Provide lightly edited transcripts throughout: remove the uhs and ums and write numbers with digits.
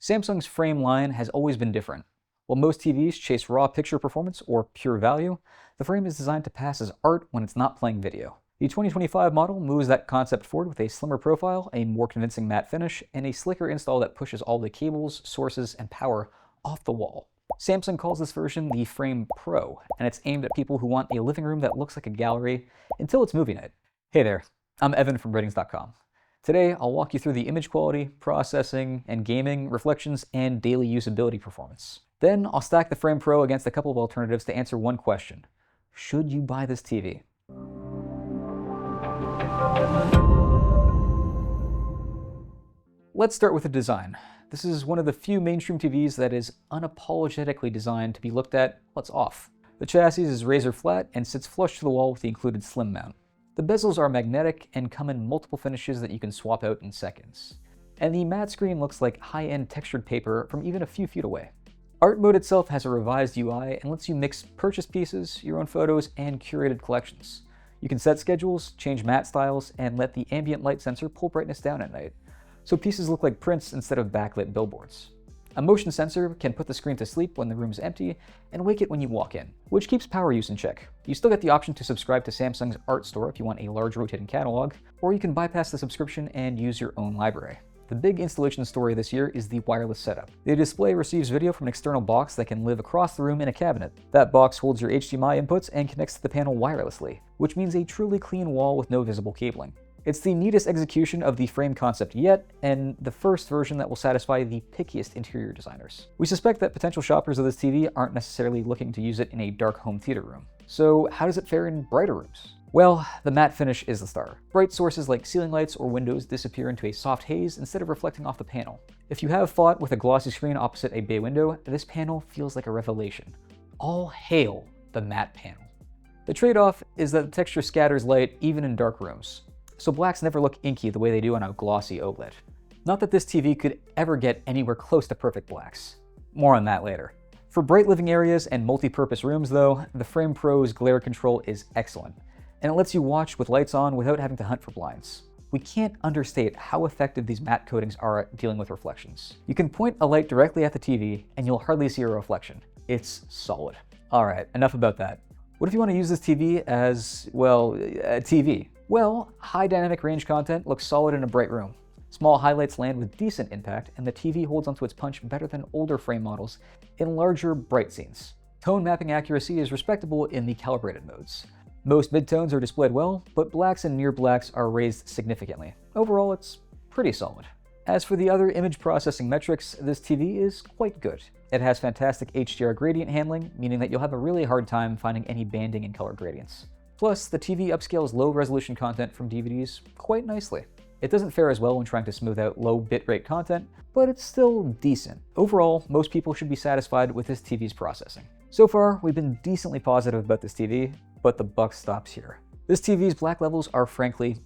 Samsung's frame line has always been different. While most TVs chase raw picture performance or pure value, the frame is designed to pass as art when it's not playing video. The 2025 model moves that concept forward with a slimmer profile, a more convincing matte finish, and a slicker install that pushes all the cables, sources, and power off the wall. Samsung calls this version the Frame Pro, and it's aimed at people who want a living room that looks like a gallery until it's movie night. Hey there, I'm Evan from Ratings.com. Today, I'll walk you through the image quality, processing, and gaming, reflections, and daily usability performance. Then, I'll stack the Frame Pro against a couple of alternatives to answer one question. Should you buy this TV? Let's start with the design. This is one of the few mainstream TVs that is unapologetically designed to be looked at what's off. The chassis is razor flat and sits flush to the wall with the included slim mount. The bezels are magnetic and come in multiple finishes that you can swap out in seconds. And the matte screen looks like high-end textured paper from even a few feet away. Art mode itself has a revised UI and lets you mix purchase pieces, your own photos, and curated collections. You can set schedules, change matte styles, and let the ambient light sensor pull brightness down at night, so pieces look like prints instead of backlit billboards. A motion sensor can put the screen to sleep when the room is empty and wake it when you walk in, which keeps power use in check. You still get the option to subscribe to Samsung's Art Store if you want a large rotating catalog, or you can bypass the subscription and use your own library. The big installation story this year is the wireless setup. The display receives video from an external box that can live across the room in a cabinet. That box holds your HDMI inputs and connects to the panel wirelessly, which means a truly clean wall with no visible cabling. It's the neatest execution of the frame concept yet, and the first version that will satisfy the pickiest interior designers. We suspect that potential shoppers of this TV aren't necessarily looking to use it in a dark home theater room. So how does it fare in brighter rooms? Well, the matte finish is the star. Bright sources like ceiling lights or windows disappear into a soft haze instead of reflecting off the panel. If you have fought with a glossy screen opposite a bay window, this panel feels like a revelation. All hail the matte panel. The trade-off is that the texture scatters light even in dark rooms, so blacks never look inky the way they do on a glossy OLED. Not that this TV could ever get anywhere close to perfect blacks. More on that later. For bright living areas and multi-purpose rooms though, the Frame Pro's glare control is excellent, and it lets you watch with lights on without having to hunt for blinds. We can't understate how effective these matte coatings are at dealing with reflections. You can point a light directly at the TV and you'll hardly see a reflection. It's solid. Alright, enough about that. What if you want to use this TV as, well, a TV? Well, high dynamic range content looks solid in a bright room. Small highlights land with decent impact, and the TV holds onto its punch better than older frame models in larger, bright scenes. Tone mapping accuracy is respectable in the calibrated modes. Most midtones are displayed well, but blacks and near blacks are raised significantly. Overall, it's pretty solid. As for the other image processing metrics, this TV is quite good. It has fantastic HDR gradient handling, meaning that you'll have a really hard time finding any banding in color gradients. Plus, the TV upscales low-resolution content from DVDs quite nicely. It doesn't fare as well when trying to smooth out low bitrate content, but it's still decent. Overall, most people should be satisfied with this TV's processing. So far, we've been decently positive about this TV, but the buck stops here. This TV's black levels are frankly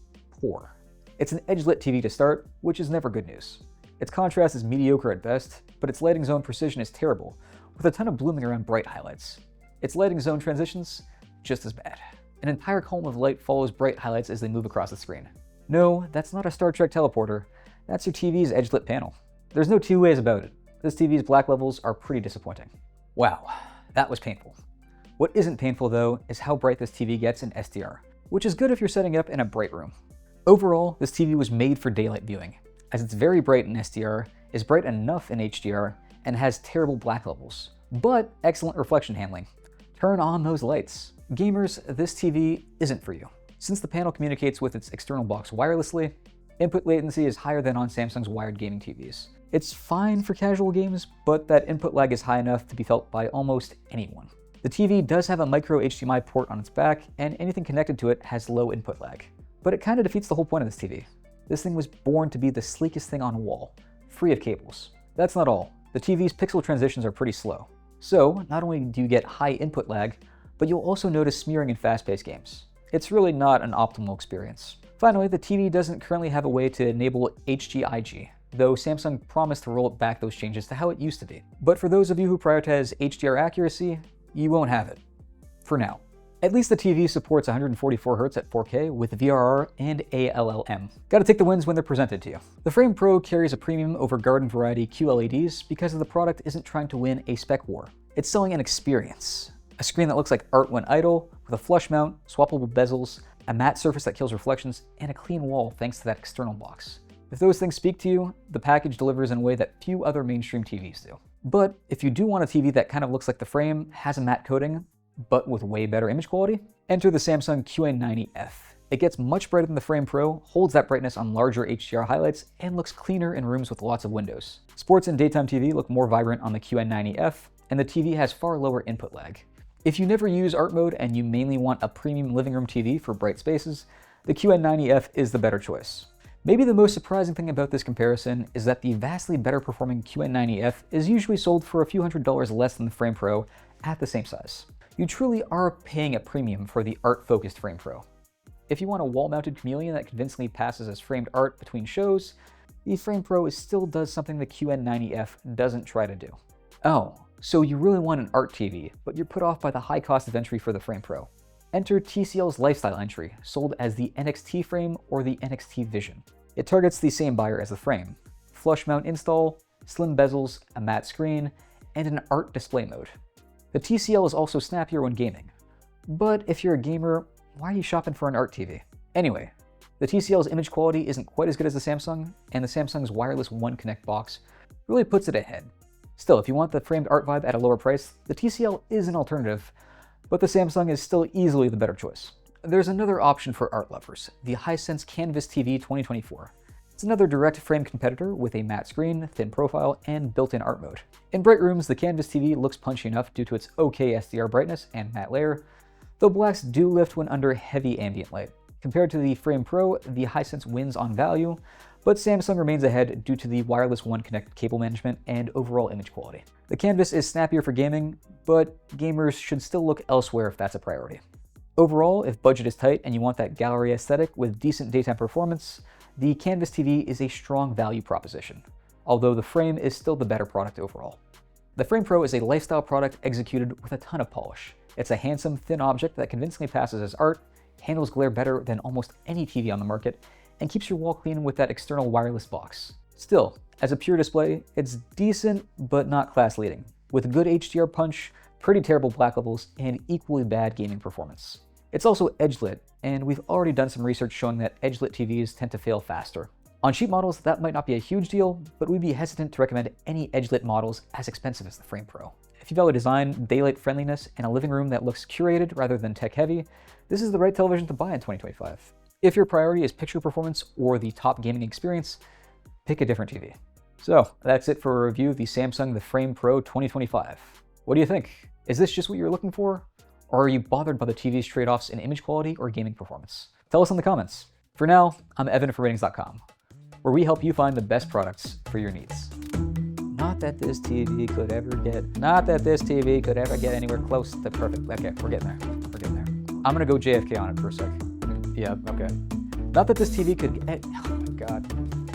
poor. It's an edge-lit TV to start, which is never good news. Its contrast is mediocre at best, but its lighting zone precision is terrible, with a ton of blooming around bright highlights. Its lighting zone transitions, just as bad. An entire column of light follows bright highlights as they move across the screen. No, that's not a Star Trek teleporter. That's your TV's edge-lit panel. There's no two ways about it. This TV's black levels are pretty disappointing. Wow, that was painful. What isn't painful though is how bright this TV gets in SDR, which is good if you're setting up in a bright room. Overall, this TV was made for daylight viewing, as it's very bright in SDR, is bright enough in HDR, and has terrible black levels, but excellent reflection handling. Turn on those lights. Gamers, this TV isn't for you. Since the panel communicates with its external box wirelessly, input latency is higher than on Samsung's wired gaming TVs. It's fine for casual games, but that input lag is high enough to be felt by almost anyone. The TV does have a micro HDMI port on its back, and anything connected to it has low input lag. But it kind of defeats the whole point of this TV. This thing was born to be the sleekest thing on a wall, free of cables. That's not all. The TV's pixel transitions are pretty slow. So, not only do you get high input lag, but you'll also notice smearing in fast-paced games. It's really not an optimal experience. Finally, the TV doesn't currently have a way to enable HGIG, though Samsung promised to roll back those changes to how it used to be. But for those of you who prioritize HDR accuracy, you won't have it. For now. At least the TV supports 144Hz at 4K with VRR and ALLM. Gotta take the wins when they're presented to you. The Frame Pro carries a premium over garden variety QLEDs because the product isn't trying to win a spec war. It's selling an experience. A screen that looks like art when idle, with a flush mount, swappable bezels, a matte surface that kills reflections, and a clean wall thanks to that external box. If those things speak to you, the package delivers in a way that few other mainstream TVs do. But if you do want a TV that kind of looks like the frame, has a matte coating, but with way better image quality, enter the Samsung QN90F. It gets much brighter than the Frame Pro, holds that brightness on larger HDR highlights, and looks cleaner in rooms with lots of windows. Sports and daytime TV look more vibrant on the QN90F, and the TV has far lower input lag. If you never use art mode and you mainly want a premium living room TV for bright spaces, the QN90F is the better choice. Maybe the most surprising thing about this comparison is that the vastly better performing QN90F is usually sold for a few $100s less than the Frame Pro at the same size. You truly are paying a premium for the art-focused Frame Pro. If you want a wall-mounted chameleon that convincingly passes as framed art between shows, the Frame Pro still does something the QN90F doesn't try to do. Oh, so you really want an art TV, but you're put off by the high cost of entry for the Frame Pro. Enter TCL's lifestyle entry, sold as the NXTFRAME or the NXTVISION. It targets the same buyer as the Frame. Flush mount install, slim bezels, a matte screen, and an art display mode. The TCL is also snappier when gaming. But if you're a gamer, why are you shopping for an art TV? Anyway, the TCL's image quality isn't quite as good as the Samsung, and the Samsung's wireless One Connect box really puts it ahead. Still, if you want the framed art vibe at a lower price, the TCL is an alternative, but the Samsung is still easily the better choice. There's another option for art lovers, the Hisense CanvasTV 2024. It's another direct frame competitor with a matte screen, thin profile, and built-in art mode. In bright rooms, the Canvas TV looks punchy enough due to its okay SDR brightness and matte layer, though blacks do lift when under heavy ambient light. Compared to the Frame Pro, the Hisense wins on value, but Samsung remains ahead due to the wireless One Connect cable management and overall image quality. The Canvas is snappier for gaming, but gamers should still look elsewhere if that's a priority. Overall, if budget is tight and you want that gallery aesthetic with decent daytime performance, the Canvas TV is a strong value proposition, although the Frame is still the better product overall. The Frame Pro is a lifestyle product executed with a ton of polish. It's a handsome, thin object that convincingly passes as art, handles glare better than almost any TV on the market, and keeps your wall clean with that external wireless box. Still, as a pure display, it's decent but not class-leading, with good HDR punch, pretty terrible black levels, and equally bad gaming performance. It's also edge-lit, and we've already done some research showing that edge-lit TVs tend to fail faster. On cheap models, that might not be a huge deal, but we'd be hesitant to recommend any edge-lit models as expensive as the Frame Pro. If you value design, daylight friendliness, and a living room that looks curated rather than tech-heavy, this is the right television to buy in 2025. If your priority is picture performance or the top gaming experience, pick a different TV. So that's it for a review of the Samsung The Frame Pro 2025. What do you think? Is this just what you're looking for? Or are you bothered by the TV's trade-offs in image quality or gaming performance? Tell us in the comments. For now, I'm Evan from Ratings.com, where we help you find the best products for your needs. Not that this TV could ever get anywhere close to perfect. Okay, we're getting there. I'm gonna go JFK on it for a sec. Yeah, okay. Not that this TV could, oh my God.